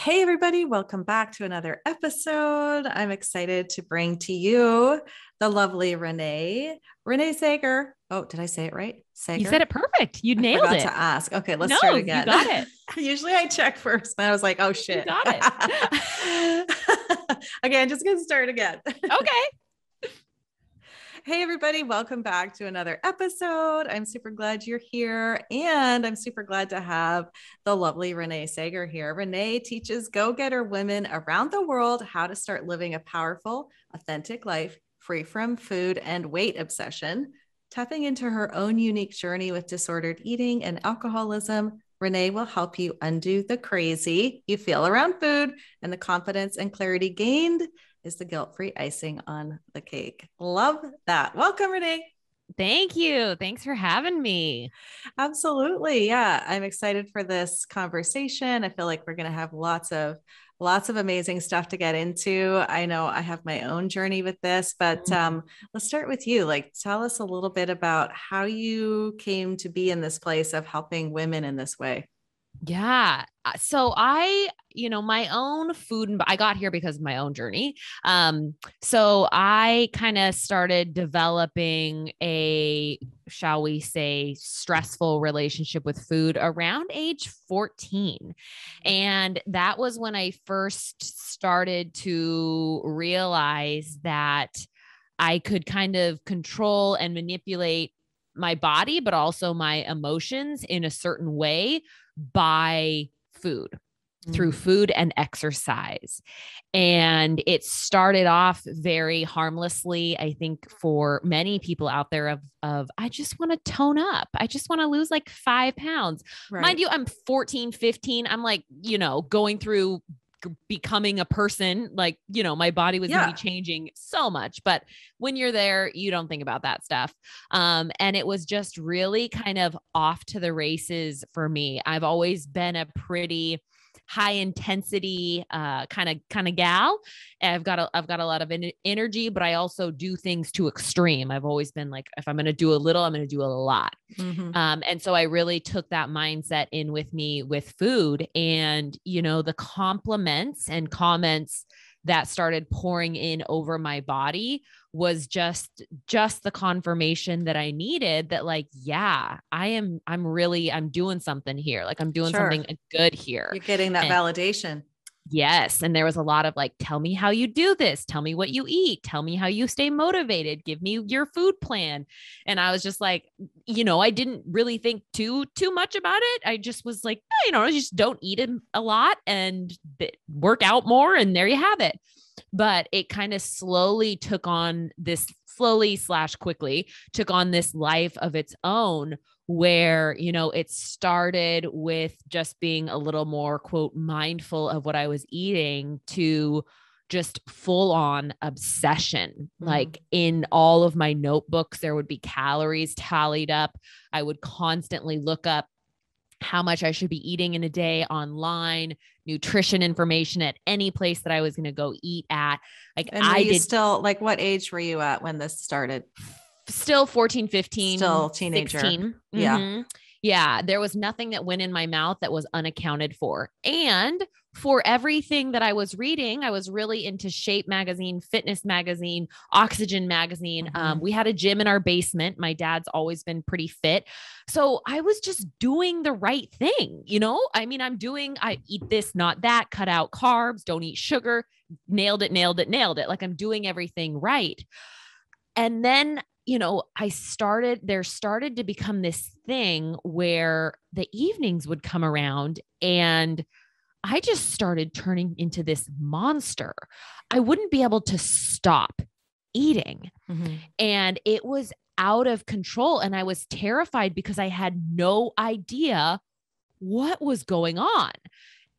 Hey, everybody, welcome back to another episode. I'm excited to bring to you the lovely Renae Saager. Oh, did I say it right? You Saager? said it perfect. You I nailed forgot it. to ask. Okay, let's No, start you again. got it. Usually I check first, and I was like, oh, You shit. got it. Okay, I'm just going to start again. Okay. Hey, everybody, welcome back to another episode. I'm super glad you're here. And I'm super glad to have the lovely Renae Saager here. Renae teaches go-getter women around the world how to start living a powerful, authentic life free from food and weight obsession. Tapping into her own unique journey with disordered eating and alcoholism, Renae will help you undo the crazy you feel around food and the confidence and clarity gained is the guilt-free icing on the cake. Love that. Welcome, Renae. Thank you. Thanks for having me. Absolutely. Yeah. I'm excited for this conversation. I feel like we're going to have lots of amazing stuff to get into. I know I have my own journey with this, but let's start with you. Like, tell us a little bit about how you came to be in this place of helping women in this way. Yeah. So my own food, and I got here because of my own journey. So I kind of started developing a, shall we say, stressful relationship with food around age 14. And that was when I first started to realize that I could kind of control and manipulate my body, but also my emotions in a certain way by food, through food and exercise. And it started off very harmlessly, I think, for many people out there of I just want to tone up. I just want to lose like 5 pounds. Right. Mind you, I'm 14, 15. I'm like, going through becoming a person, like, my body was going to be changing so much, but when you're there, you don't think about that stuff. And it was just really kind of off to the races for me. I've always been a pretty high intensity, kind of gal. I've got a lot of energy, but I also do things to extreme. I've always been like, if I'm going to do a little, I'm going to do a lot. Mm-hmm. And so I really took that mindset in with me with food, and, the compliments and comments that started pouring in over my body was just the confirmation that I needed, that like, yeah, I'm doing something here. Like, I'm doing something good here. You're getting that validation. Yes. And there was a lot of like, tell me how you do this. Tell me what you eat. Tell me how you stay motivated. Give me your food plan. And I was just like, I didn't really think too much about it. I just was like, just don't eat it a lot and work out more. And there you have it. But it kind of quickly took on this life of its own, where, it started with just being a little more, quote, mindful of what I was eating, to just full on obsession. Like, in all of my notebooks, there would be calories tallied up. I would constantly look up how much I should be eating in a day online, nutrition information at any place that I was going to go eat at. Like, like, what age were you at when this started? Still 14, 15, still teenager. 16. Yeah. Mm-hmm. Yeah. There was nothing that went in my mouth that was unaccounted for. And for everything that I was reading, I was really into Shape magazine, Fitness magazine, Oxygen magazine. Mm-hmm. We had a gym in our basement. My dad's always been pretty fit. So I was just doing the right thing. I eat this, not that, cut out carbs, don't eat sugar, nailed it. Like, I'm doing everything right. And then, there started to become this thing where the evenings would come around and I just started turning into this monster. I wouldn't be able to stop eating. Mm-hmm. And it was out of control. And I was terrified because I had no idea what was going on.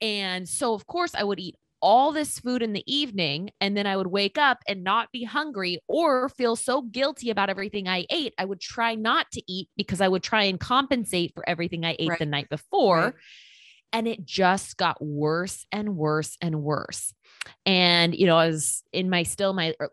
And so, of course, I would eat all this food in the evening, and then I would wake up and not be hungry or feel so guilty about everything I ate. I would try not to eat because I would try and compensate for everything I ate the night before. Right. And it just got worse and worse and worse. And, I was in my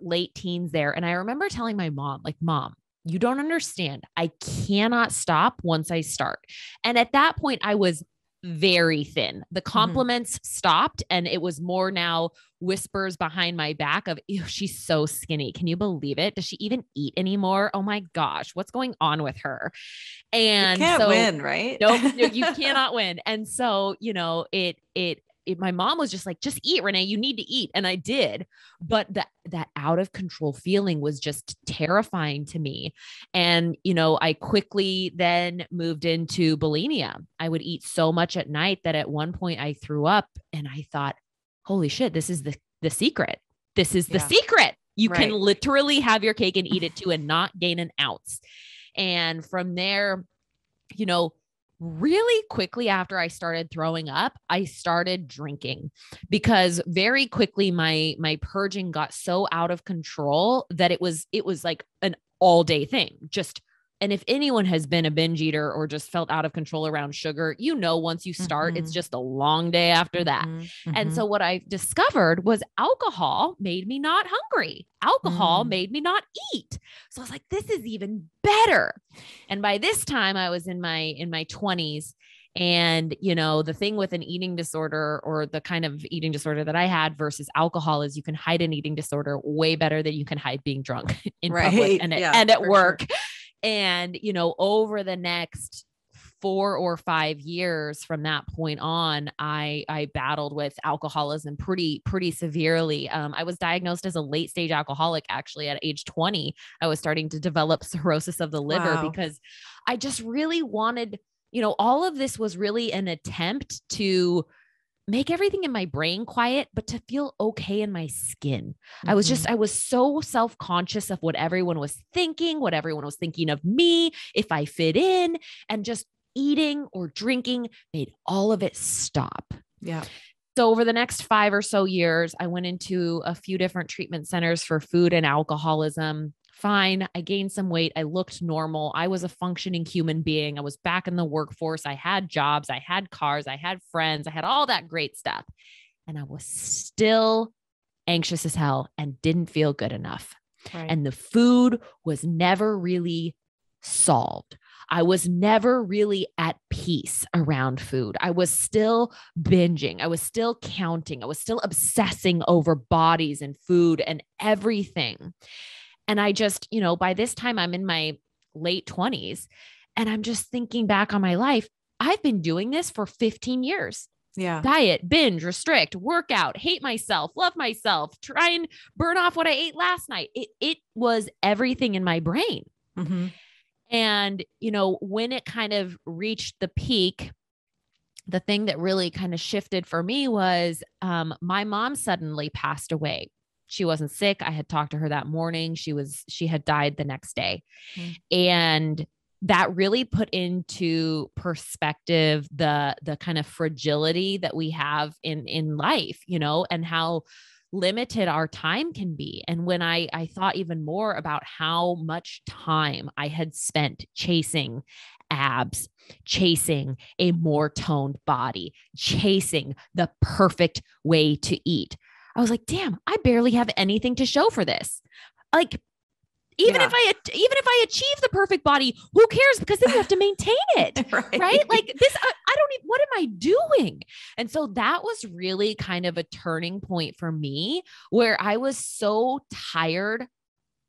late teens there. And I remember telling my mom, like, Mom, you don't understand. I cannot stop once I start. And at that point, I was very thin. The compliments stopped, and it was more now whispers behind my back of, ew, she's so skinny. Can you believe it? Does she even eat anymore? Oh my gosh, what's going on with her? And you can't so win, right? nope, you cannot win. And so, you know, my mom was just like, just eat, Renae, you need to eat. And I did. But that out of control feeling was just terrifying to me. And, you know, I quickly then moved into bulimia. I would eat so much at night that at one point I threw up, and I thought, holy shit, this is the secret. This is the secret. You can literally have your cake and eat it too and not gain an ounce. And from there, you know, really quickly after I started throwing up, I started drinking, because very quickly my purging got so out of control that it was like an all day thing. And if anyone has been a binge eater or just felt out of control around sugar, you know, once you start, it's just a long day after that. And so what I discovered was alcohol made me not hungry. Alcohol made me not eat. So I was like, this is even better. And by this time I was in my 20s. And, you know, the thing with an eating disorder, or the kind of eating disorder that I had versus alcohol, is you can hide an eating disorder way better than you can hide being drunk in public and at work. Sure. And, you know, over the next 4 or 5 years from that point on, I battled with alcoholism pretty severely. I was diagnosed as a late stage alcoholic. Actually, at age 20, I was starting to develop cirrhosis of the liver because I just really wanted, you know, all of this was really an attempt to make everything in my brain quiet, but to feel okay in my skin. I was so self-conscious of what everyone was thinking of me, if I fit in, and just eating or drinking made all of it stop. Yeah. So over the next 5 or so years, I went into a few different treatment centers for food and alcoholism. Fine. I gained some weight. I looked normal. I was a functioning human being. I was back in the workforce. I had jobs. I had cars. I had friends. I had all that great stuff. And I was still anxious as hell and didn't feel good enough. Right. And the food was never really solved. I was never really at peace around food. I was still binging. I was still counting. I was still obsessing over bodies and food and everything. And I just, you know, by this time I'm in my late 20s, and I'm just thinking back on my life. I've been doing this for 15 years. Yeah. Diet, binge, restrict, workout, hate myself, love myself, try and burn off what I ate last night. It was everything in my brain. Mm-hmm. And, you know, when it kind of reached the peak, the thing that really kind of shifted for me was my mom suddenly passed away. She wasn't sick. I had talked to her that morning. She had died the next day. And that really put into perspective the kind of fragility that we have in life, you know, and how limited our time can be. And when I thought even more about how much time I had spent chasing abs, chasing a more toned body, chasing the perfect way to eat, I was like, damn, I barely have anything to show for this. Like, even if I achieve the perfect body, who cares? Because then you have to maintain it, right? Like this, I don't even, what am I doing? And so that was really kind of a turning point for me, where I was so tired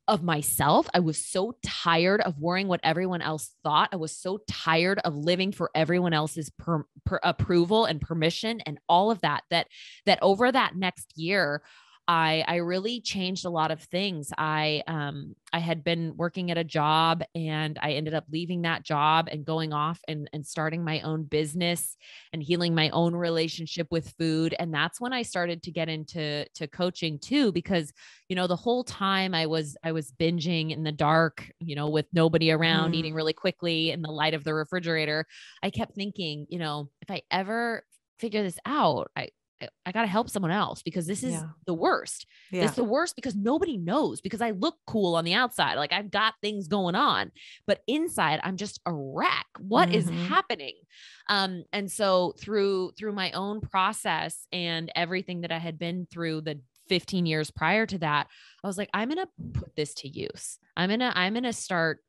of myself. I was so tired of worrying what everyone else thought. I was so tired of living for everyone else's approval and permission and all of that over that next year, I really changed a lot of things. I had been working at a job, and I ended up leaving that job and going off and starting my own business and healing my own relationship with food. And that's when I started to get into coaching too, because, you know, the whole time I was binging in the dark, you know, with nobody around, eating really quickly in the light of the refrigerator. I kept thinking, you know, if I ever figure this out, I got to help someone else, because this is the worst. Yeah. It's the worst because nobody knows, because I look cool on the outside. Like I've got things going on, but inside I'm just a wreck. What is happening? And so through my own process and everything that I had been through the 15 years prior to that, I was like, I'm going to put this to use. I'm going to start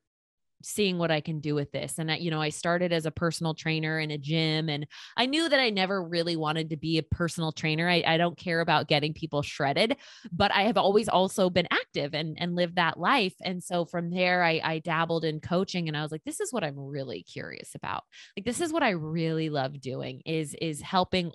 seeing what I can do with this. And I started as a personal trainer in a gym, and I knew that I never really wanted to be a personal trainer. I don't care about getting people shredded, but I have always also been active and lived that life. And so from there, I dabbled in coaching, and I was like, this is what I'm really curious about. Like, this is what I really love doing is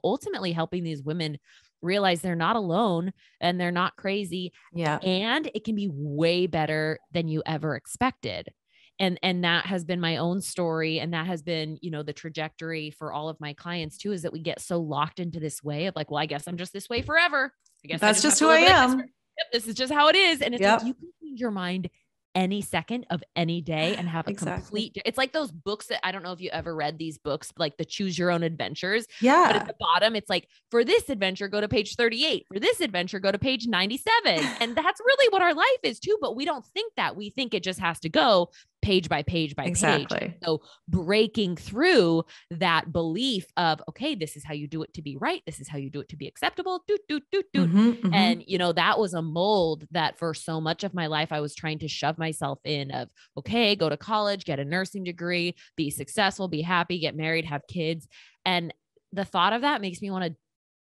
ultimately helping these women realize they're not alone and they're not crazy. Yeah. And it can be way better than you ever expected. And that has been my own story. And that has been, the trajectory for all of my clients too, is that we get so locked into this way of like, well, I guess I'm just this way forever. I guess that's just who I am. Yep, this is just how it is. And it's Yep. like, you can change your mind any second of any day and have a complete, it's like those books that I don't know if you ever read these books, like the choose your own adventures. Yeah. But at the bottom, it's like, for this adventure, go to page 38. For this adventure, go to page 97. And that's really what our life is too. But we don't think that. We think it just has to go page by page by page. So breaking through that belief of, okay, this is how you do it to be right. This is how you do it to be acceptable. And, that was a mold that for so much of my life, I was trying to shove myself in of, okay, go to college, get a nursing degree, be successful, be happy, get married, have kids. And the thought of that makes me want to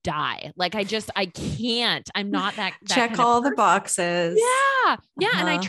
die. Like, I can't, I'm not that check kind all of the boxes. Yeah.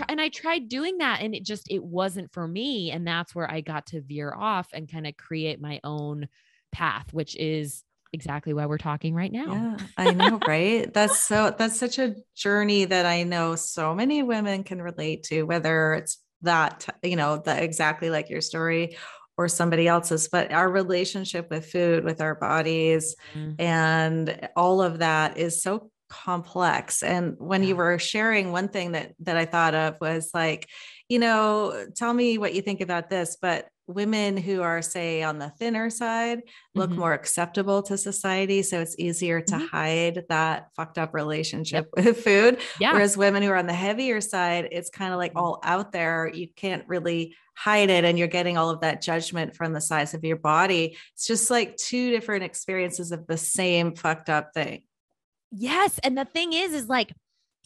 And I tried doing that, and it wasn't for me. And that's where I got to veer off and kind of create my own path, which is exactly why we're talking right now. Yeah, I know. Right. That's such a journey that I know so many women can relate to, whether it's that, that exactly like your story or somebody else's, but our relationship with food, with our bodies, and all of that is so complex. And when you were sharing, one thing that I thought of was like, tell me what you think about this, but women who are, say, on the thinner side look more acceptable to society. So it's easier to hide that fucked up relationship with food. Yeah. Whereas women who are on the heavier side, it's kind of like all out there. You can't really hide it. And you're getting all of that judgment from the size of your body. It's just like two different experiences of the same fucked up thing. Yes. And the thing is like,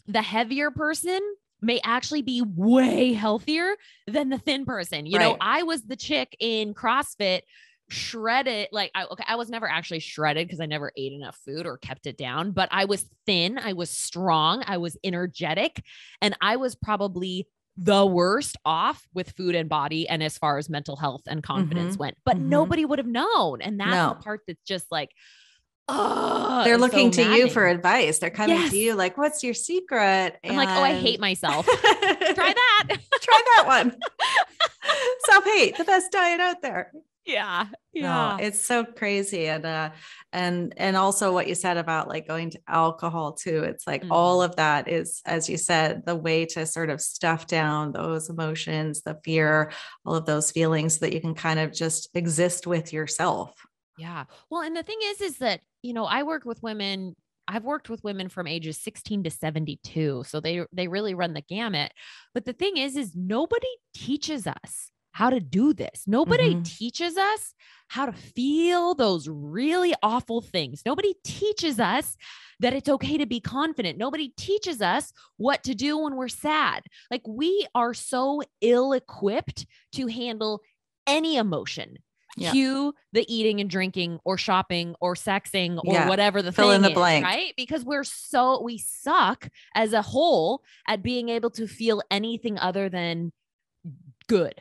the heavier person may actually be way healthier than the thin person. I was the chick in CrossFit, shredded. Like, I was never actually shredded because I never ate enough food or kept it down, but I was thin. I was strong. I was energetic. And I was probably the worst off with food and body. And as far as mental health and confidence went, but nobody would have known. And that's the part that's just like, they're looking to you for advice. They're coming to you like, what's your secret? I'm like, oh, I hate myself. Try that. Try that one. Self-hate, the best diet out there. Yeah. No, it's so crazy. And also what you said about like going to alcohol too. It's like all of that is, as you said, the way to sort of stuff down those emotions, the fear, all of those feelings so that you can kind of just exist with yourself. Yeah. Well, and the thing is that, I've worked with women from ages 16 to 72. So they really run the gamut. But the thing is nobody teaches us how to do this. Nobody teaches us how to feel those really awful things. Nobody teaches us that it's okay to be confident. Nobody teaches us what to do when we're sad. Like, we are so ill-equipped to handle any emotion. Cue the eating and drinking or shopping or sexing or whatever the fill thing in the is, blank. right? Because we suck as a whole at being able to feel anything other than good.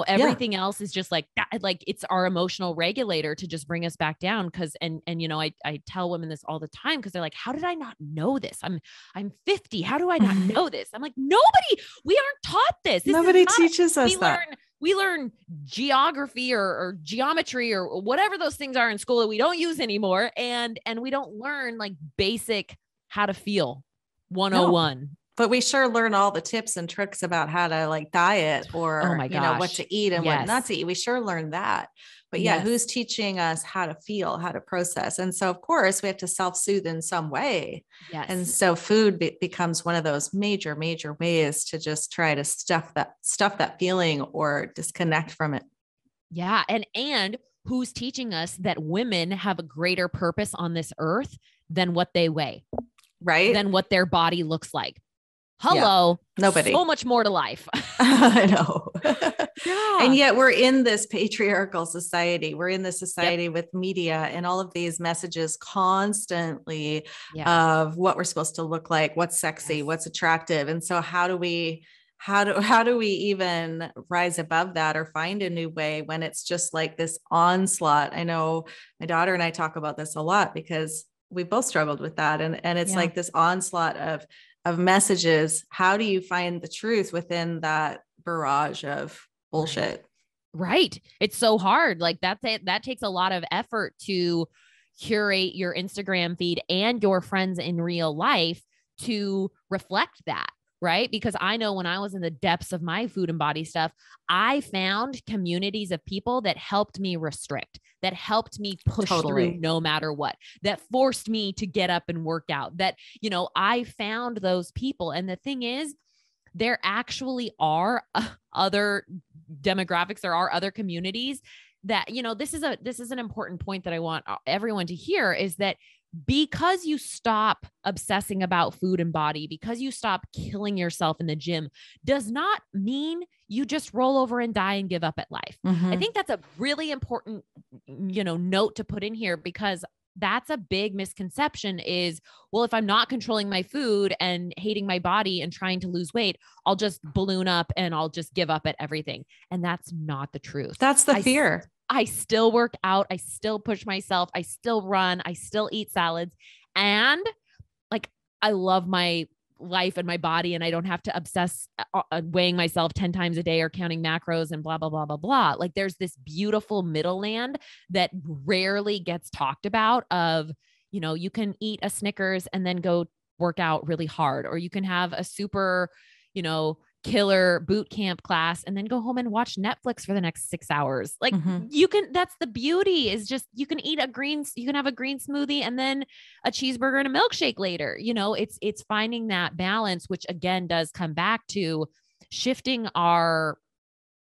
Everything else is just like that. Like, it's our emotional regulator to just bring us back down. I tell women this all the time because they're like, how did I not know this? I'm 50. How do I not know this? I'm like, we aren't taught this. Nobody teaches us that. We learn geography or geometry or whatever those things are in school that we don't use anymore. And we don't learn like basic how to feel 101. No. But we sure learn all the tips and tricks about how to like diet or, what to eat and what not to eat. We sure learn that. But who's teaching us how to feel, how to process? And so, of course, we have to self-soothe in some way. Yes. And so food becomes one of those major, major ways to just try to stuff that feeling or disconnect from it. Yeah. And who's teaching us that women have a greater purpose on this earth than what they weigh, right? Than what their body looks like. Yeah. Hello. Nobody. So much more to life. I know. And Yeah. yet we're in this patriarchal society. We're in this Yep. society with media and all of these messages constantly Yeah. of what we're supposed to look like, what's sexy, Yes. what's attractive. And so how do we even rise above that or find a new way when it's just like this onslaught? I know my daughter and I talk about this a lot because we both struggled with that. And it's Yeah. like this onslaught of messages. How do you find the truth within that barrage of Right. bullshit? Right. It's so hard. Like that takes a lot of effort to curate your Instagram feed and your friends in real life to reflect that. Right. Because I know when I was in the depths of my food and body stuff, I found communities of people that helped me restrict, that helped me push through Totally. no matter what, that forced me to get up and work out, that, I found those people. And the thing is, there actually are other demographics. There are other communities that, this is an important point that I want everyone to hear, is that because you stop obsessing about food and body, because you stop killing yourself in the gym, does not mean you just roll over and die and give up at life. I Mm-hmm. think that's a really important, note to put in here, because that's a big misconception is, well, if I'm not controlling my food and hating my body and trying to lose weight, I'll just balloon up and I'll just give up at everything. And that's not the truth. That's the fear. I still work out. I still push myself. I still run. I still eat salads. And like, I love my life and my body, and I don't have to obsess weighing myself 10 times a day or counting macros and blah, blah, blah, blah, blah. Like, there's this beautiful middle land that rarely gets talked about of, you can eat a Snickers and then go work out really hard, or you can have a super, killer boot camp class and then go home and watch Netflix for the next 6 hours. Like, Mm-hmm. that's the beauty, is just, you can have a green smoothie and then a cheeseburger and a milkshake later. It's finding that balance, which again does come back to shifting our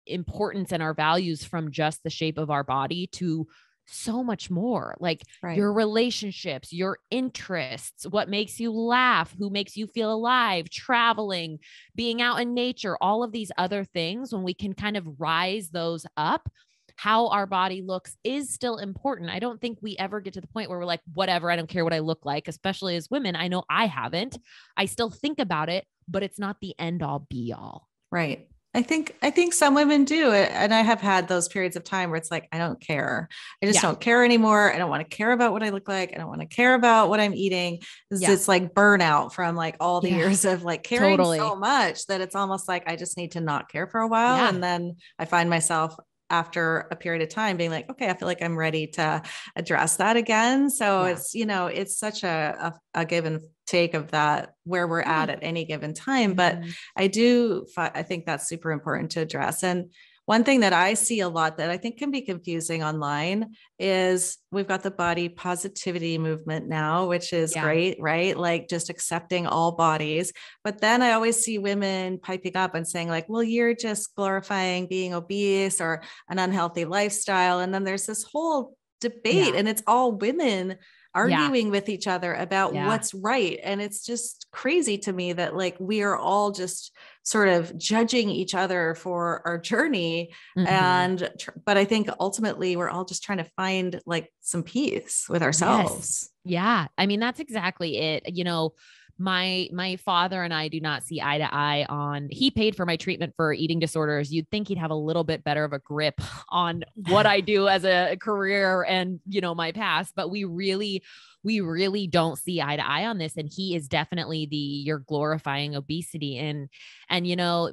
importance and our values from just the shape of our body to so much more, like Right. your relationships, your interests, what makes you laugh, who makes you feel alive, traveling, being out in nature, all of these other things. When we can kind of rise those up, how our body looks is still important. I don't think we ever get to the point where we're like, whatever, I don't care what I look like, especially as women. I know I haven't. I still think about it, but it's not the end all be all. Right. I think some women do it. And I have had those periods of time where it's like, I don't care. I just Yeah. don't care anymore. I don't want to care about what I look like. I don't want to care about what I'm eating. Yeah. It's like burnout from like all the Yeah. years of like caring Totally. so much that it's almost like I just need to not care for a while. Yeah. And then I find myself after a period of time being like, okay, I feel like I'm ready to address that again. So Yeah. it's such a give and take of that, where we're Yeah. at any given time. But I think that's super important to address. And one thing that I see a lot that I think can be confusing online is we've got the body positivity movement now, which is Yeah. great, right? Like just accepting all bodies. But then I always see women piping up and saying like, well, you're just glorifying being obese or an unhealthy lifestyle. And then there's this whole debate, Yeah. and it's all women arguing with each other about Yeah. what's right. And it's just crazy to me that like we are all just sort of judging each other for our journey. Mhm. But I think ultimately we're all just trying to find like some peace with ourselves. Yes. Yeah. I mean, that's exactly it. My father and I do not see eye to eye on, he paid for my treatment for eating disorders. You'd think he'd have a little bit better of a grip on what I do as a career and, my past, but we really don't see eye to eye on this. And he is definitely you're glorifying obesity. And,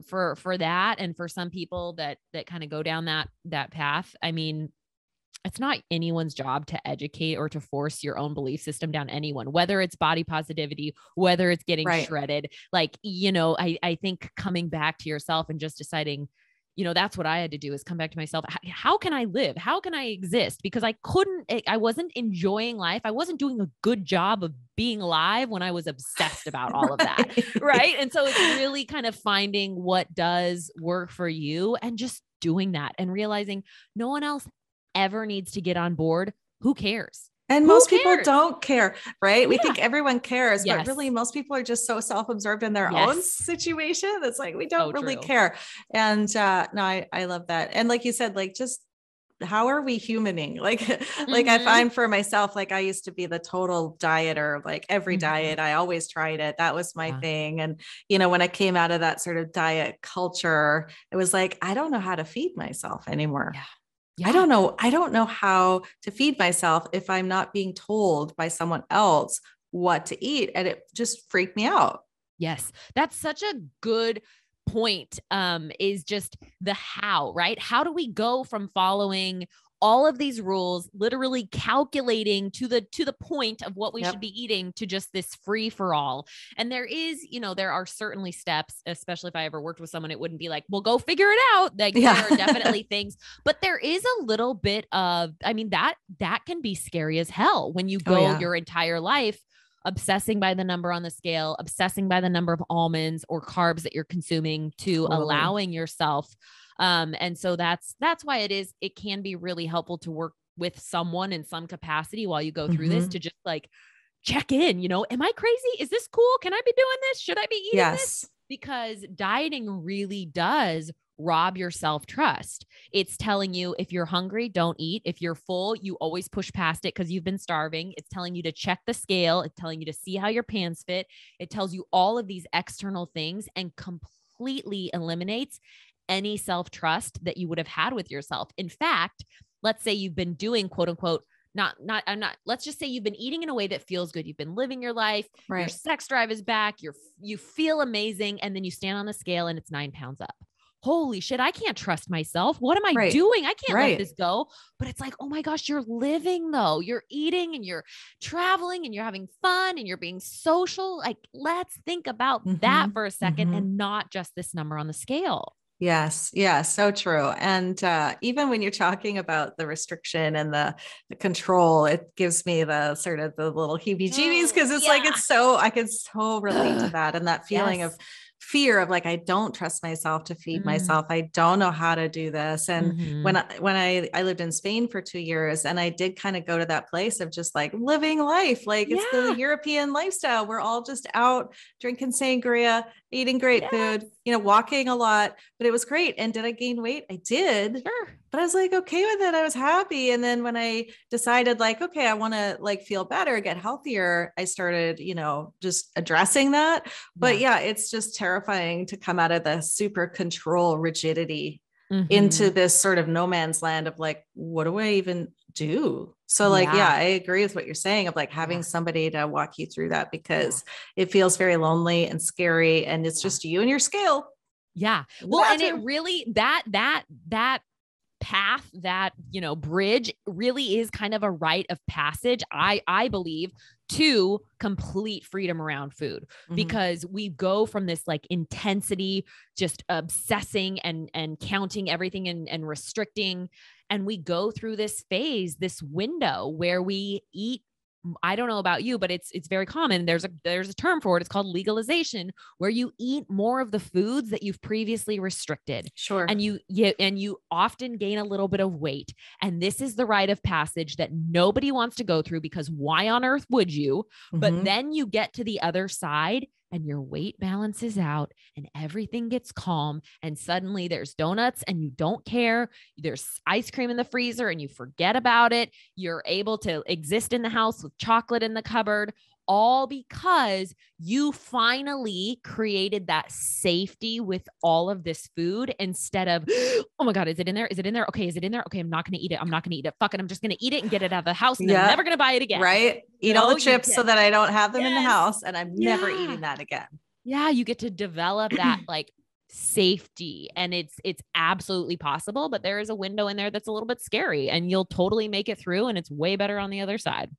for that, and for some people that kind of go down that path, I mean, it's not anyone's job to educate or to force your own belief system down anyone, whether it's body positivity, whether it's getting Right. shredded. Like, I think coming back to yourself and just deciding, that's what I had to do, is come back to myself. How can I live? How can I exist? Because I wasn't enjoying life. I wasn't doing a good job of being alive when I was obsessed about all of that. Right. And so it's really kind of finding what does work for you and just doing that and realizing no one else ever needs to get on board. Who cares? And Who most people cares? don't care, right? We think Yeah. everyone cares, but really Yes. most people are just so self-absorbed in their own Yes. situation. That's like, we So don't really true. care. And no, I love that. And like you said, like, just how are we humaning? Like I Mm-hmm. find for myself, like I used to be the total dieter, like every Mm-hmm. diet, I always tried it. That was my Yeah. thing. And, when I came out of that sort of diet culture, it was like, I don't know how to feed myself anymore. Yeah. I Yeah. don't know. I don't know how to feed myself if I'm not being told by someone else what to eat. And it just freaked me out. Yes. That's such a good point. Is just the how, right? How do we go from following all of these rules, literally calculating to the point of what we should Yep. be eating, to just this free for all? And there is, there are certainly steps, especially if I ever worked with someone, it wouldn't be like, well, go figure it out. Like there are Yeah. definitely things, but there is a little bit of, I mean, that can be scary as hell when you Oh, go yeah. your entire life obsessing by the number on the scale, obsessing by the number of almonds or carbs that you're consuming, to Totally. allowing yourself. And so that's why it can be really helpful to work with someone in some capacity while you go through this, Mm-hmm. to just like check in, am I crazy? Is this cool? Can I be doing this? Should I be eating this? Yes. Because dieting really does rob your self trust. It's telling you, if you're hungry, don't eat. If you're full, you always push past it because you've been starving. It's telling you to check the scale. It's telling you to see how your pants fit. It tells you all of these external things and completely eliminates any self trust that you would have had with yourself. In fact, let's say you've been doing quote unquote, I'm not, let's just say you've been eating in a way that feels good. You've been living your life. Your Right. sex drive is back. You feel amazing. And then you stand on the scale and it's 9 pounds up. Holy shit, I can't trust myself. What am I Right. doing? I can't let Right. this go. But it's like, oh my gosh, you're living though. You're eating and you're traveling and you're having fun and you're being social. Like, let's think about that Mm-hmm. for a second Mm-hmm. and not just this number on the scale. Yes. Yeah. So true. And even when you're talking about the restriction and the control, it gives me the sort of the little heebie-jeebies, Oh, because it's like, yeah. I can so relate to that. And that feeling of Yes. fear of like, I don't trust myself to feed Mm, myself. I don't know how to do this. And mm-hmm. when I lived in Spain for 2 years, and I did kind of go to that place of just like living life, like it's the Yeah. European lifestyle. We're all just out drinking sangria, eating great Yes. food, walking a lot, but it was great. And did I gain weight? I did, Sure. but I was like, okay with it. I was happy. And then when I decided like, okay, I want to like feel better, get healthier, I started, just addressing that. But Yeah. yeah, it's just terrifying to come out of the super control rigidity into Mm-hmm. this sort of no man's land of like, what do I even do? So like, yeah, Yeah. I agree with what you're saying of like having Yeah. somebody to walk you through that, Yeah. because it feels very lonely and scary. And it's Yeah. just you and your scale Yeah. in the Well, and it bathroom. really, that path, that, bridge really is kind of a rite of passage, I believe, to complete freedom around food, Mm-hmm. because we go from this like intensity, just obsessing and counting everything and restricting, and we go through this phase, this window where we eat. I don't know about you, but it's very common. There's a term for it. It's called legalization, where you eat more of the foods that you've previously restricted, Sure. and you often gain a little bit of weight. And this is the rite of passage that nobody wants to go through, because why on earth would you? But Mm-hmm. then you get to the other side and your weight balances out and everything gets calm, and suddenly there's donuts and you don't care. There's ice cream in the freezer and you forget about it. You're able to exist in the house with chocolate in the cupboard, all because you finally created that safety with all of this food, instead of, oh my God, is it in there? Is it in there? Okay. Is it in there? Okay. I'm not going to eat it. I'm not going to eat it. Fuck it. I'm just going to eat it and get it out of the house. And then I'm Yeah. never going to buy it again. Right. Eat all the You chips so get, that I don't have them in the yes. house, and I'm never Yeah. eating that again. Yeah. You get to develop that like safety, and it's absolutely possible, but there is a window in there that's a little bit scary, and you'll totally make it through, and it's way better on the other side.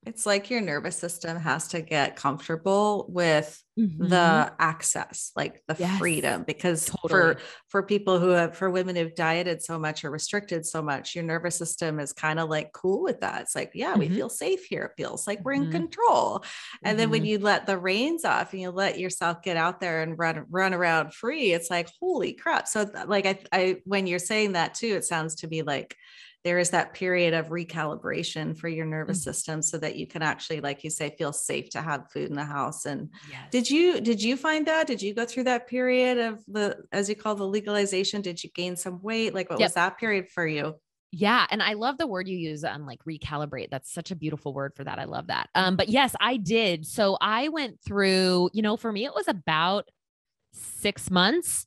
It's like your nervous system has to get comfortable with Mm-hmm. the access, like the Yes, freedom, because for totally. people who have, for women who've dieted so much or restricted so much, your nervous system is kind of like cool with that. It's like, yeah, we Mm-hmm. feel safe here. It feels like we're in Mm-hmm. control. And then when Mm-hmm. you let the reins off and you let yourself get out there and run around free, it's like, holy crap. So like I when you're saying that too, it sounds to me like there is that period of recalibration for your nervous system so that you can actually, like you say, feel safe to have food in the house. And yes. did you find that? Did you go through that period of the, as you call the legalization? Did you gain some weight? Like what was that period for you? Yeah. And I love the word you use on like recalibrate. That's such a beautiful word for that. I love that. But yes, I did. So I went through, for me, it was about 6 months.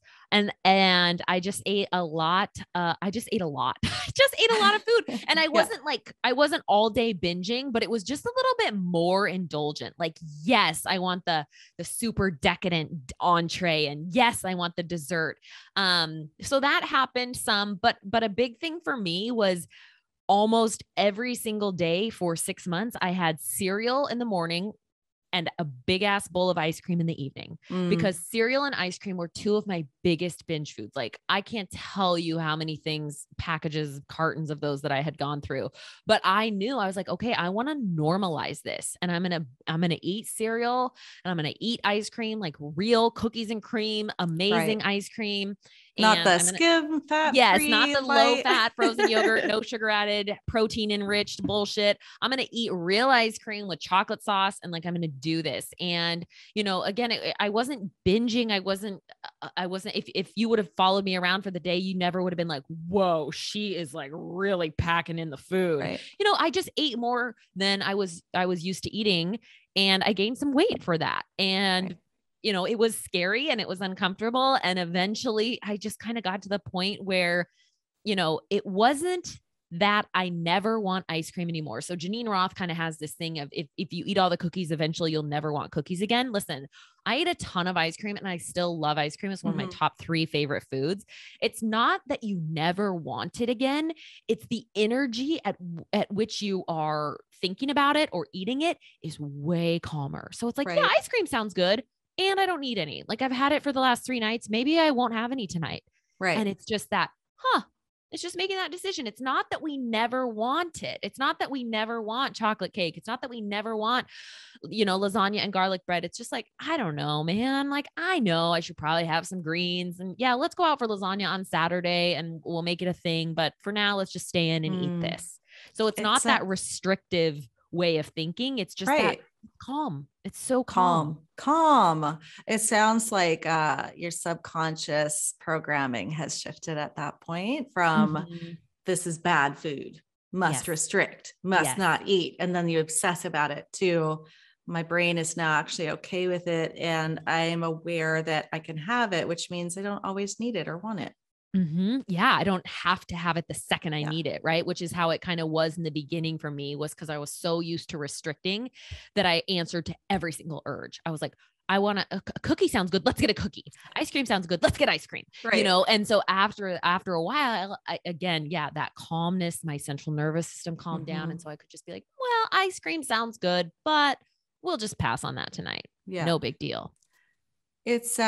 And I just ate a lot. I just ate a lot. I just ate a lot of food. And I wasn't all day binging, but it was just a little bit more indulgent. Like, yes, I want the super decadent entree. And yes, I want the dessert. So that happened some, but a big thing for me was almost every single day for 6 months, I had cereal in the morning and a big ass bowl of ice cream in the evening, because cereal and ice cream were two of my biggest binge foods. Like I can't tell you how many things, packages, cartons of those that I had gone through, but I knew I was like, okay, I want to normalize this. And I'm going to eat cereal and I'm going to eat ice cream, like real cookies and cream, amazing ice cream. Not the skim fat. Yes, not the low fat frozen yogurt, no sugar added, protein enriched bullshit. I'm going to eat real ice cream with chocolate sauce. And like, I'm going to do this. And, again, I wasn't binging. I wasn't, if you would have followed me around for the day, you never would have been like, whoa, she is like really packing in the food. Right. I just ate more than I was used to eating. And I gained some weight for that. And it was scary and it was uncomfortable. And eventually I just kind of got to the point where, it wasn't that I never want ice cream anymore. So Janine Roth kind of has this thing of if you eat all the cookies, eventually you'll never want cookies again. Listen, I ate a ton of ice cream and I still love ice cream. It's one of my top 3 favorite foods. It's not that you never want it again. It's the energy at which you are thinking about it or eating it is way calmer. So it's like, yeah, ice cream sounds good. And I don't need any. Like I've had it for the last 3 nights. Maybe I won't have any tonight. Right. And it's just that, it's just making that decision. It's not that we never want it. It's not that we never want chocolate cake. It's not that we never want, lasagna and garlic bread. It's just like, I don't know, man. Like, I know I should probably have some greens and yeah, let's go out for lasagna on Saturday and we'll make it a thing. But for now, let's just stay in and eat this. So it's not that restrictive way of thinking. It's just that calm. It's so calm. It sounds like your subconscious programming has shifted at that point from this is bad food, must restrict, must not eat. And then you obsess about it to my brain is now actually okay with it. And I'm aware that I can have it, which means I don't always need it or want it. Yeah. I don't have to have it the second I need it. Right. Which is how it kind of was in the beginning for me, was because I was so used to restricting that I answered to every single urge. I was like, I want a cookie sounds good. Let's get a cookie. Ice cream sounds good. Let's get ice cream, And so after a while, that calmness, my central nervous system calmed down. And so I could just be like, well, ice cream sounds good, but we'll just pass on that tonight. Yeah. No big deal. It's,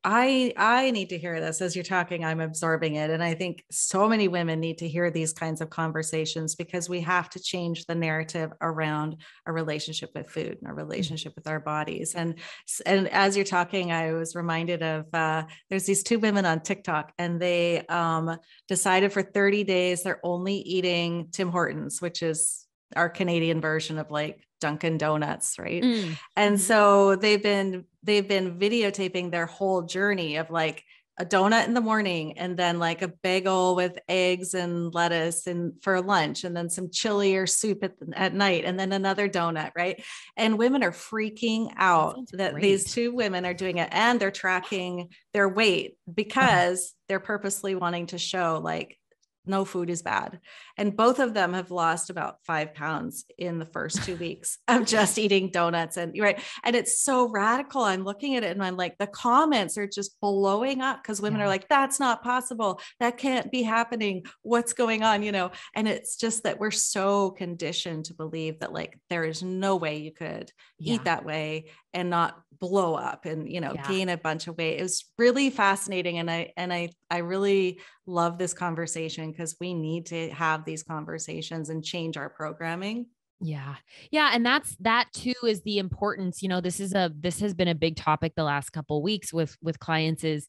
I need to hear this as you're talking. I'm absorbing it. And I think so many women need to hear these kinds of conversations because we have to change the narrative around our relationship with food and our relationship with our bodies. And as you're talking, I was reminded of, there's these 2 women on TikTok and they, decided for 30 days, they're only eating Tim Hortons, which is our Canadian version of like Dunkin' Donuts. Right. And so they've been videotaping their whole journey of like a donut in the morning and then like a bagel with eggs and lettuce and for lunch, and then some chili or soup at night, and then another donut. Right. And women are freaking out that these 2 women are doing it and they're tracking their weight because they're purposely wanting to show like, no food is bad. And both of them have lost about 5 pounds in the first 2 weeks of just eating donuts. And and it's so radical. I'm looking at it and I'm like, the comments are just blowing up because women are like, that's not possible. That can't be happening. What's going on? And it's just that we're so conditioned to believe that like, there is no way you could eat that way and not blow up and, gain a bunch of weight. It was really fascinating. And I really love this conversation because we need to have these conversations and change our programming. Yeah. Yeah. And that too is the importance, this has been a big topic the last couple of weeks with clients is,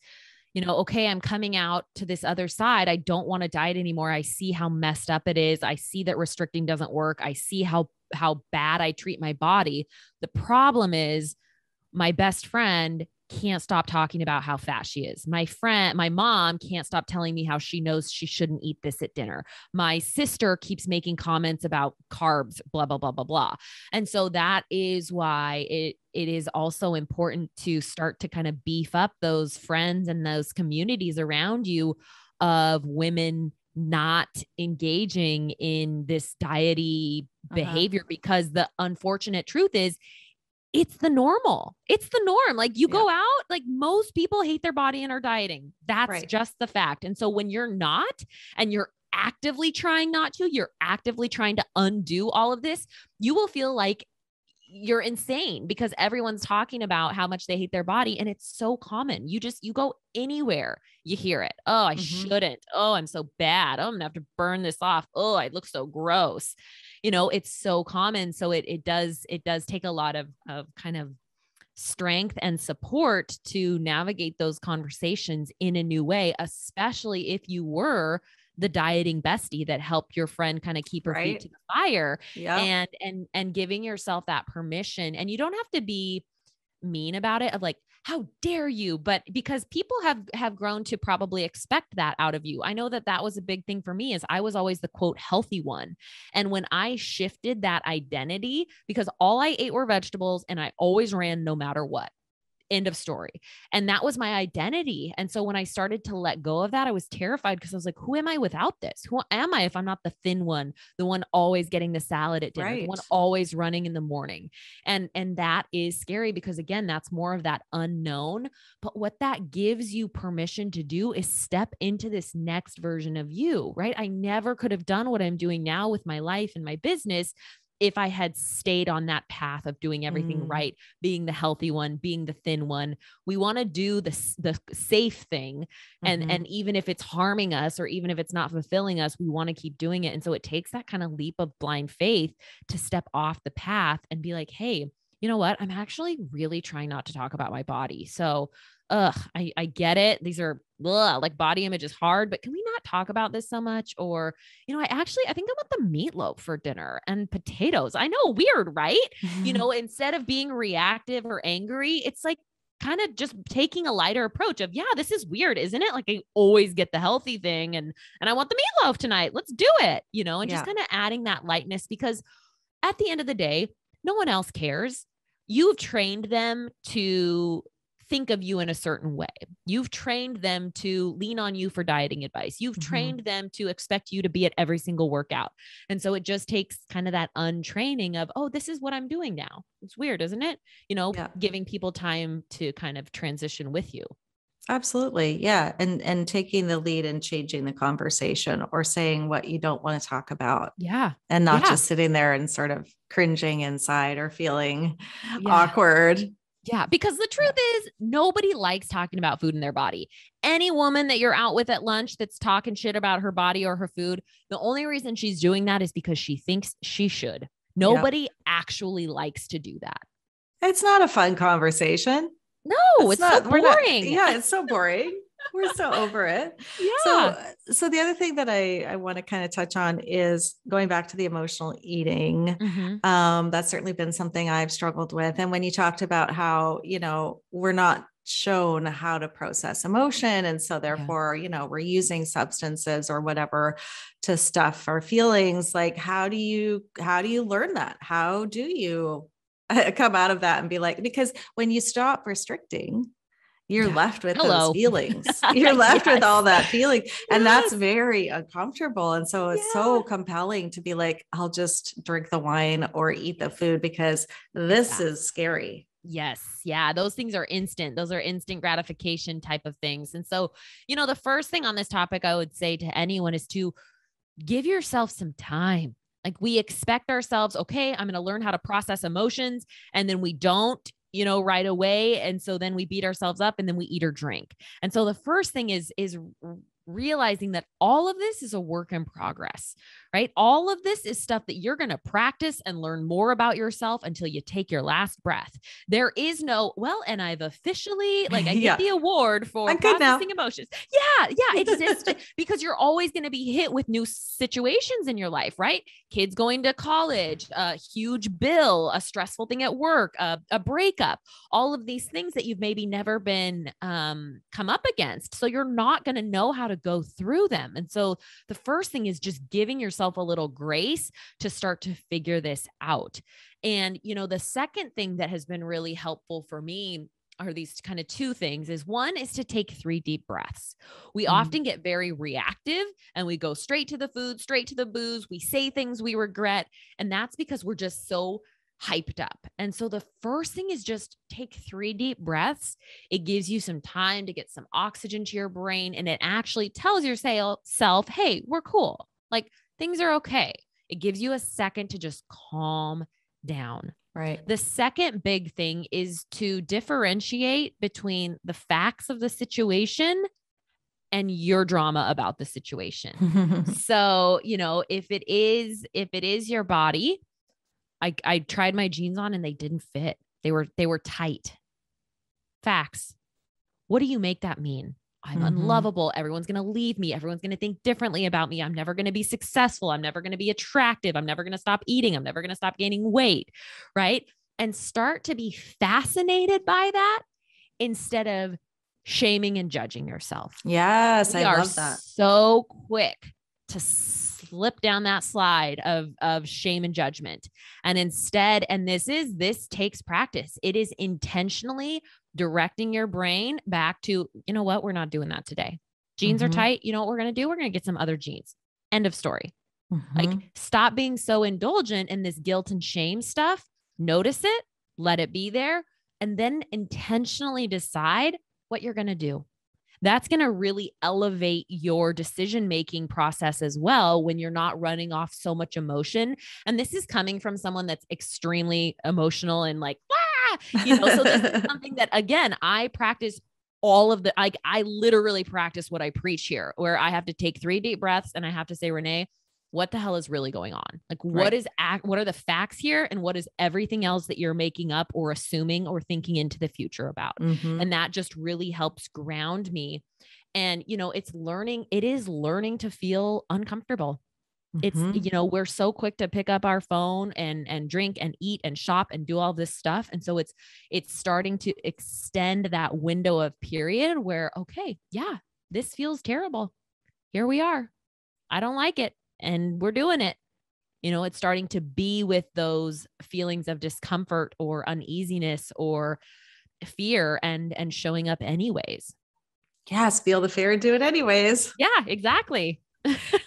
okay, I'm coming out to this other side. I don't want to diet anymore. I see how messed up it is. I see that restricting doesn't work. I see how bad I treat my body. The problem is my best friend can't stop talking about how fat she is. My mom can't stop telling me how she knows she shouldn't eat this at dinner. My sister keeps making comments about carbs, blah, blah, blah, blah, blah. And so that is why it is also important to start to kind of beef up those friends and those communities around you of women not engaging in this diety behavior, because the unfortunate truth is it's the normal. It's the norm. Like you go out, like most people hate their body and are dieting. That's just the fact. And so when you're not, and you're actively trying not to, you're actively trying to undo all of this, you will feel like you're insane because everyone's talking about how much they hate their body. And it's so common. You go anywhere, you hear it. Oh, I shouldn't. Oh, I'm so bad. Oh, I'm gonna have to burn this off. Oh, I look so gross. It's so common. So it does take a lot of kind of strength and support to navigate those conversations in a new way, especially if you were the dieting bestie that helped your friend kind of keep her feet to the fire, and giving yourself that permission. And you don't have to be mean about it of like, how dare you? But because people have grown to probably expect that out of you. I know that was a big thing for me, is I was always the quote healthy one. And when I shifted that identity, because all I ate were vegetables and I always ran no matter what. End of story. And that was my identity. And so when I started to let go of that, I was terrified because I was like, who am I without this? Who am I if I'm not the thin one, the one always getting the salad at dinner, the one always running in the morning? And that is scary because again, that's more of that unknown. But what that gives you permission to do is step into this next version of you, right? I never could have done what I'm doing now with my life and my business if I had stayed on that path of doing everything right, being the healthy one, being the thin one. We want to do the safe thing. And even if it's harming us, or even if it's not fulfilling us, we want to keep doing it. And so it takes that kind of leap of blind faith to step off the path and be like, hey, you know what? I'm actually really trying not to talk about my body. So I get it. These are like body image is hard, but can we not talk about this so much? Or, I think I want the meatloaf for dinner and potatoes. I know, weird, right? Instead of being reactive or angry, it's like kind of just taking a lighter approach of, yeah, this is weird, isn't it? Like I always get the healthy thing and I want the meatloaf tonight. Let's do it, and just kind of adding that lightness, because at the end of the day, no one else cares. You've trained them to think of you in a certain way. You've trained them to lean on you for dieting advice. You've trained them to expect you to be at every single workout. And so it just takes kind of that untraining of, oh, this is what I'm doing now. It's weird, isn't it? Giving people time to kind of transition with you. Absolutely. Yeah. And taking the lead and changing the conversation, or saying what you don't want to talk about. Yeah. And not just sitting there and sort of cringing inside or feeling awkward. Yeah, because the truth is nobody likes talking about food in their body. Any woman that you're out with at lunch that's talking shit about her body or her food, the only reason she's doing that is because she thinks she should. Nobody actually likes to do that. It's not a fun conversation. No, it's so boring. It's so boring. We're so over it. Yeah. So the other thing that I want to kind of touch on is going back to the emotional eating. That's certainly been something I've struggled with. And when you talked about how, we're not shown how to process emotion. And so therefore, we're using substances or whatever to stuff our feelings. Like, how do you learn that? How do you come out of that and be like, because when you stop restricting, you're left with those feelings. You're left with all that feeling. And that's very uncomfortable. And so it's so compelling to be like, I'll just drink the wine or eat the food because this is scary. Yes. Yeah. Those things are instant. Those are instant gratification type of things. And so, the first thing on this topic I would say to anyone is to give yourself some time. Like we expect ourselves, okay, I'm going to learn how to process emotions. And then we don't, right away. And so then we beat ourselves up and then we eat or drink. And so the first thing is realizing that all of this is a work in progress, right? All of this is stuff that you're going to practice and learn more about yourself until you take your last breath. There is no, well, and I've officially, like, I get the award for I'm good processing now. emotions. Yeah. Yeah. It's just because you're always going to be hit with new situations in your life, right? Kids going to college, a huge bill, a stressful thing at work, a breakup, all of these things that you've maybe never been come up against. So you're not going to know how to go through them. And so the first thing is just giving yourself a little grace to start to figure this out. And, you know, the second thing that has been really helpful for me are these kind of two things. Is one is to take 3 deep breaths. We often get very reactive and we go straight to the food, straight to the booze. We say things we regret. And that's because we're just so hyped up. And so the first thing is just take 3 deep breaths. It gives you some time to get some oxygen to your brain. And it actually tells yourself, hey, we're cool. Like, things are okay. It gives you a second to just calm down. Right. The second big thing is to differentiate between the facts of the situation and your drama about the situation. So, you know, if it is your body, I tried my jeans on and they didn't fit. They were tight. Facts. What do you make that mean? I'm unlovable. Everyone's going to leave me. Everyone's going to think differently about me. I'm never going to be successful. I'm never going to be attractive. I'm never going to stop eating. I'm never going to stop gaining weight. Right. And start to be fascinated by that instead of shaming and judging yourself. Yes. We I are love that. so quick to slip down that slide of shame and judgment. And instead, and this takes practice. It is intentionally directing your brain back to, you know what? We're not doing that today. Jeans are tight. You know what we're going to do? We're going to get some other jeans. End of story. Like, stop being so indulgent in this guilt and shame stuff. Notice it, let it be there, and then intentionally decide what you're going to do. That's going to really elevate your decision-making process as well when you're not running off so much emotion. And this is coming from someone that's extremely emotional and like, you know, so this is something that, again, I practice all of the, like, I literally practice what I preach here, where I have to take 3 deep breaths and I have to say, Renae, what the hell is really going on? Like, what are the facts here? And what is everything else that you're making up or assuming or thinking into the future about? And that just really helps ground me. And, you know, it is learning to feel uncomfortable. It's, you know, we're so quick to pick up our phone and drink and eat and shop and do all this stuff. And so it's starting to extend that window of period where, okay, yeah, this feels terrible. Here we are. I don't like it. And we're doing it. You know, it's starting to be with those feelings of discomfort or uneasiness or fear and showing up anyways. Yes. Feel the fear and do it anyways. Yeah, exactly.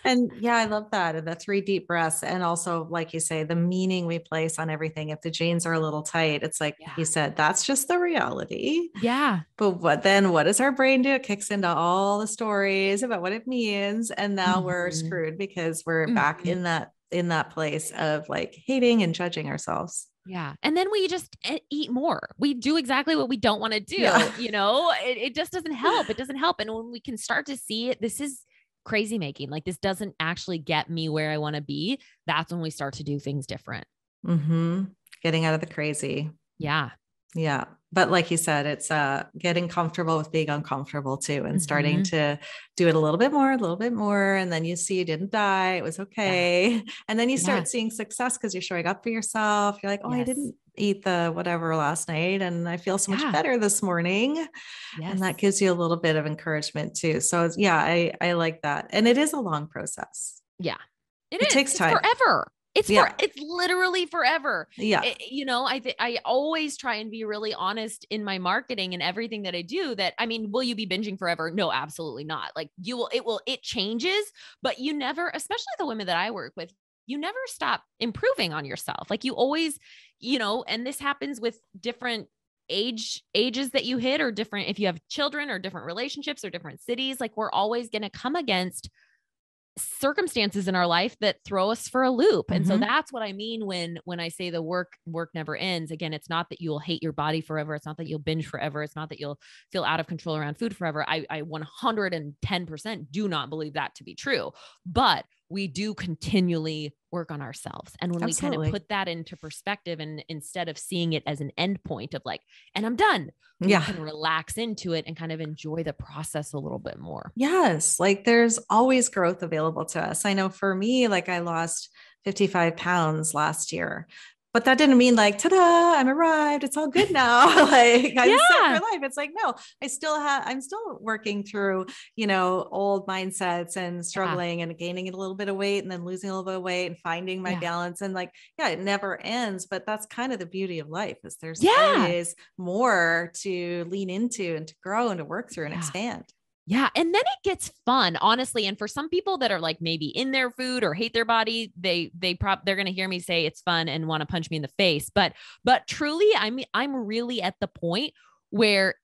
And yeah, I love that. And the 3 deep breaths. And also, like you say, the meaning we place on everything. If the jeans are a little tight, it's like you said, that's just the reality. Yeah. But what does our brain do? It kicks into all the stories about what it means. And now we're screwed because we're back in that place of like hating and judging ourselves. Yeah. And then we just eat more. We do exactly what we don't want to do. Yeah. You know, it just doesn't help. It doesn't help. And when we can start to see it, this is crazy making. Like, this doesn't actually get me where I want to be. That's when we start to do things different. Getting out of the crazy. Yeah. Yeah. But like you said, it's getting comfortable with being uncomfortable too, and starting to do it a little bit more. And then you see you didn't die. It was okay. Yeah. And then you start seeing success because you're showing up for yourself. You're like, oh, I didn't eat the whatever last night, and I feel so much better this morning. Yes. And that gives you a little bit of encouragement too. So yeah, I like that. And it is a long process. Yeah. It takes time. Forever. It's literally forever. Yeah. You know, I always try and be really honest in my marketing and everything that I do. That, I mean, will you be binging forever? No, absolutely not. Like, it changes, but you never, especially the women that I work with, you never stop improving on yourself. Like, you always, you know, and this happens with different ages that you hit, or different, if you have children or different relationships or different cities, like, we're always going to come against circumstances in our life that throw us for a loop. And so Mm-hmm. that's what I mean when I say the work never ends. Again, it's not that you'll hate your body forever. It's not that you'll binge forever. It's not that you'll feel out of control around food forever. I 110% do not believe that to be true, but we do continually work on ourselves. And when Absolutely. we kind of put that into perspective, and instead of seeing it as an end point of like, and I'm done, we can relax into it and kind of enjoy the process a little bit more. Yes. Like there's always growth available to us. I know for me, like I lost 55 pounds last year, but that didn't mean like, ta-da, I'm arrived. It's all good now. Like I'm set for life. It's like, no, I'm still working through, old mindsets and struggling and gaining a little bit of weight and then losing a little bit of weight and finding my balance. And like, it never ends, but that's kind of the beauty of life is there's always more to lean into and to grow and to work through and expand. Yeah. And then it gets fun, honestly. And for some people that are like maybe in their food or hate their body, they're going to hear me say it's fun and want to punch me in the face. But truly, I'm really at the point where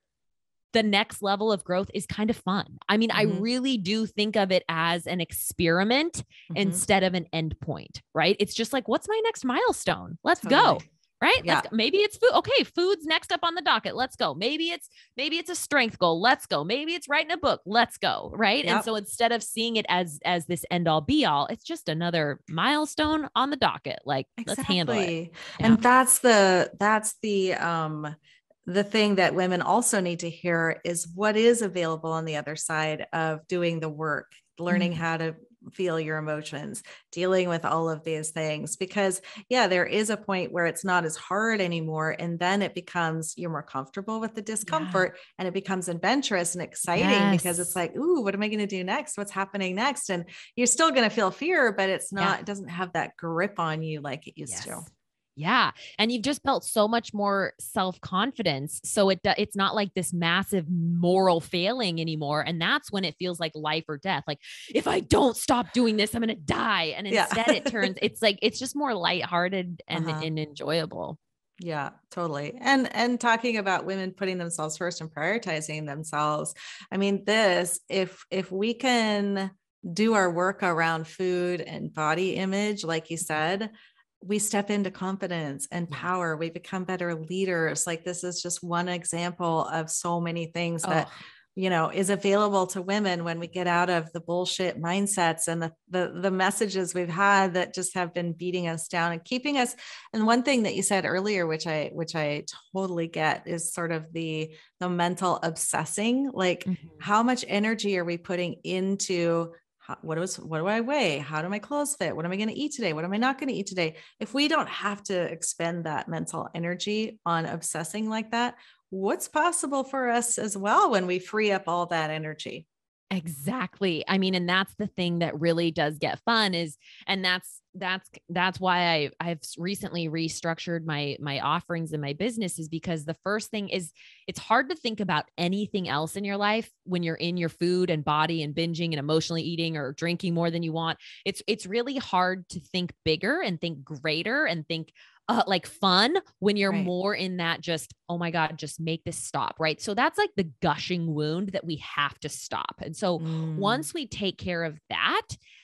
the next level of growth is kind of fun. I mean, I really do think of it as an experiment instead of an end point, right? It's just like, what's my next milestone? Let's go. Right? Yeah. Maybe it's food. Okay. Food's next up on the docket. Let's go. Maybe it's a strength goal. Let's go. Maybe it's writing a book. Let's go. Right. Yep. And so instead of seeing it as this end all be all, it's just another milestone on the docket. Like let's handle it. Yeah. And that's the thing that women also need to hear is what is available on the other side of doing the work, learning how to feel your emotions, dealing with all of these things, because there is a point where it's not as hard anymore. And then it becomes, you're more comfortable with the discomfort and it becomes adventurous and exciting because it's like, ooh, what am I going to do next? What's happening next? And you're still going to feel fear, but it's not, it doesn't have that grip on you like it used to. Yeah. And you've just built so much more self-confidence. So it's not like this massive moral failing anymore. And that's when it feels like life or death. Like if I don't stop doing this, I'm going to die. And instead it turns, it's like, it's just more lighthearted and enjoyable. Yeah, totally. And talking about women putting themselves first and prioritizing themselves. I mean, if we can do our work around food and body image, like you said, we step into confidence and power. We become better leaders. Like this is just one example of so many things that, is available to women when we get out of the bullshit mindsets and the messages we've had that just have been beating us down and keeping us. And one thing that you said earlier, which I totally get, is sort of the mental obsessing, like how much energy are we putting into what do I weigh? How do my clothes fit? What am I going to eat today? What am I not going to eat today? If we don't have to expend that mental energy on obsessing like that, what's possible for us as well when we free up all that energy? Exactly. I mean, and that's the thing that really does get fun and that's why I've recently restructured my offerings in my business, is because the first thing is it's hard to think about anything else in your life when you're in your food and body and binging and emotionally eating or drinking more than you want. It's really hard to think bigger and think greater and think like fun when you're more in that just, oh my God, just make this stop. Right. So that's like the gushing wound that we have to stop. And so once we take care of that,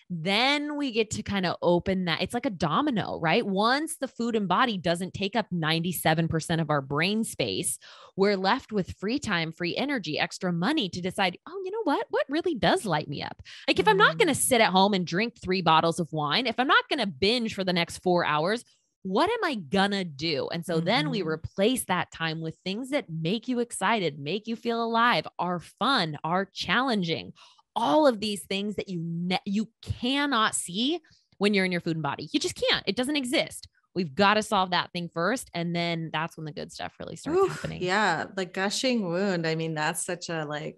then we get to kind of open that. It's like a domino, right? Once the food and body doesn't take up 97% of our brain space, we're left with free time, free energy, extra money to decide, oh, you know what really does light me up? Like if I'm not going to sit at home and drink 3 bottles of wine, if I'm not going to binge for the next 4 hours, what am I gonna do? And so then we replace that time with things that make you excited, make you feel alive, are fun, are challenging. All of these things that you cannot see when you're in your food and body. You just can't. It doesn't exist. We've got to solve that thing first. And then that's when the good stuff really starts happening. Yeah. The gushing wound. I mean, that's such a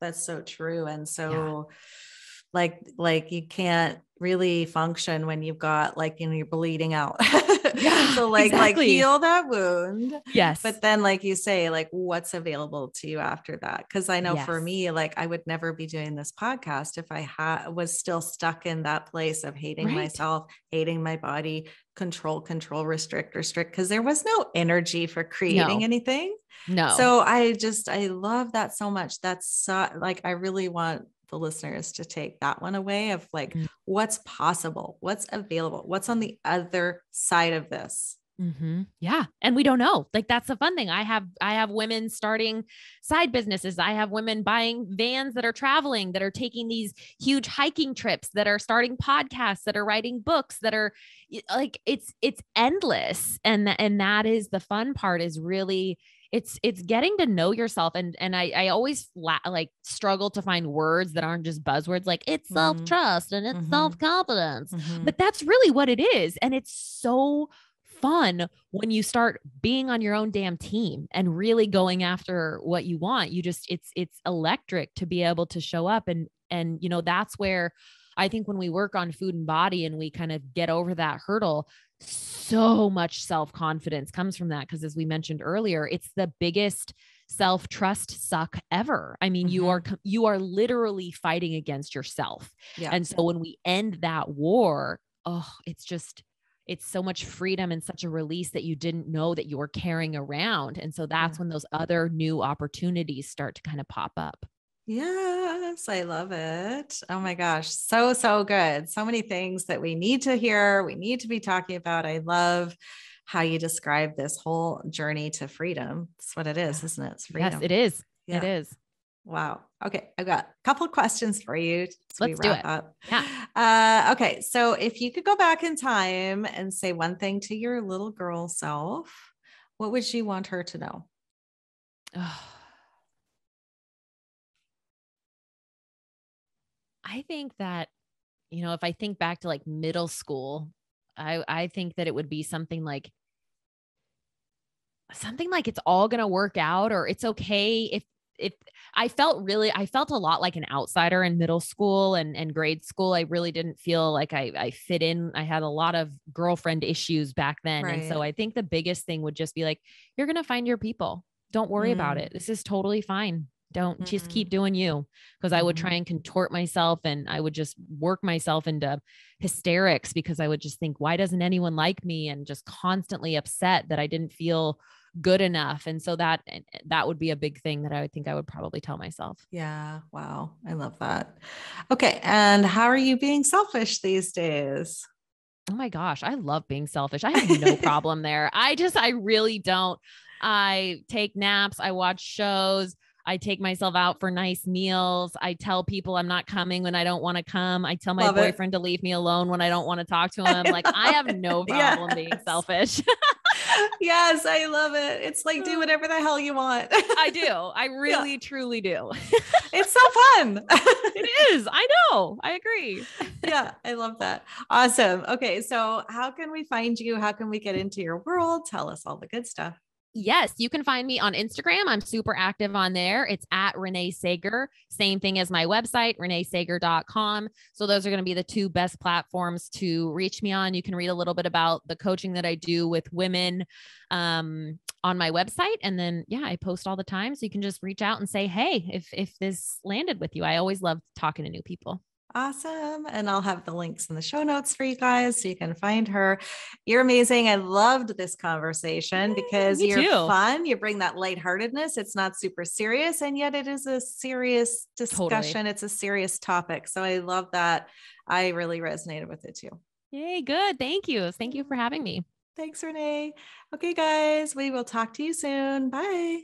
that's so true. And so like you can't really function when you've got you're bleeding out. So exactly. Heal that wound. Yes. But then you say, what's available to you after that? Cause I know for me, I would never be doing this podcast if I was still stuck in that place of hating myself, hating my body, control, restrict. Cause there was no energy for creating anything. No. So I love that so much. That's I really want the listeners to take that one away of like, Mm. what's possible, what's available, what's on the other side of this? Mm-hmm. Yeah. And we don't know. Like, that's the fun thing. I have women starting side businesses. I have women buying vans that are traveling, that are taking these huge hiking trips, that are starting podcasts, that are writing books, that are like, it's endless. And that is the fun part, is really, it's getting to know yourself. And I always like struggle to find words that aren't just buzzwords, like it's self-trust and it's self-confidence, but that's really what it is. And it's so fun when you start being on your own damn team and really going after what you want. You just, it's electric to be able to show up. And, that's where I think when we work on food and body and we kind of get over that hurdle, so much self-confidence comes from that. Cause as we mentioned earlier, it's the biggest self-trust suck ever. I mean, you are literally fighting against yourself. Yeah. And so when we end that war, it's so much freedom and such a release that you didn't know that you were carrying around. And so that's when those other new opportunities start to kind of pop up. Yes, I love it. Oh my gosh. So, so good. So many things that we need to hear, we need to be talking about. I love how you describe this whole journey to freedom. That's what it is, isn't it? It's freedom. Yes, it is. Yeah. It is. Wow. Okay. I've got a couple of questions for you. Let's do it. Up. Yeah. Okay. So if you could go back in time and say one thing to your little girl self, what would you want her to know? I think that, if I think back to like middle school, I think that it would be something like it's all going to work out, or it's okay if I felt a lot like an outsider in middle school and grade school. I really didn't feel like I fit in. I had a lot of girlfriend issues back then. Right. And so I think the biggest thing would just be like, you're going to find your people. Don't worry about it. This is totally fine. Don't just keep doing you. Because I would try and contort myself, and I would just work myself into hysterics because I would just think, why doesn't anyone like me? And just constantly upset that I didn't feel good enough. And so that would be a big thing that I would think I would probably tell myself. Yeah. Wow. I love that. Okay. And how are you being selfish these days? Oh my gosh. I love being selfish. I have no problem there. I really don't. I take naps. I watch shows. I take myself out for nice meals. I tell people I'm not coming when I don't want to come. I tell my boyfriend to leave me alone when I don't want to talk to him. Like, I have no problem being selfish. Yes, I love it. It's like, do whatever the hell you want. I do. I really, truly do. It's so fun. It is. I know. I agree. Yeah, I love that. Awesome. Okay. So how can we find you? How can we get into your world? Tell us all the good stuff. Yes, you can find me on Instagram. I'm super active on there. It's at Renae Saager. Same thing as my website, renaesaager.com. So those are going to be the two best platforms to reach me on. You can read a little bit about the coaching that I do with women on my website. And then, I post all the time. So you can just reach out and say, hey, if this landed with you. I always love talking to new people. Awesome. And I'll have the links in the show notes for you guys so you can find her. You're amazing. I loved this conversation because you're fun. You bring that lightheartedness. It's not super serious, and yet it is a serious discussion. Totally. It's a serious topic. So I love that. I really resonated with it too. Yay, good. Thank you. Thank you for having me. Thanks, Renae. Okay, guys, we will talk to you soon. Bye.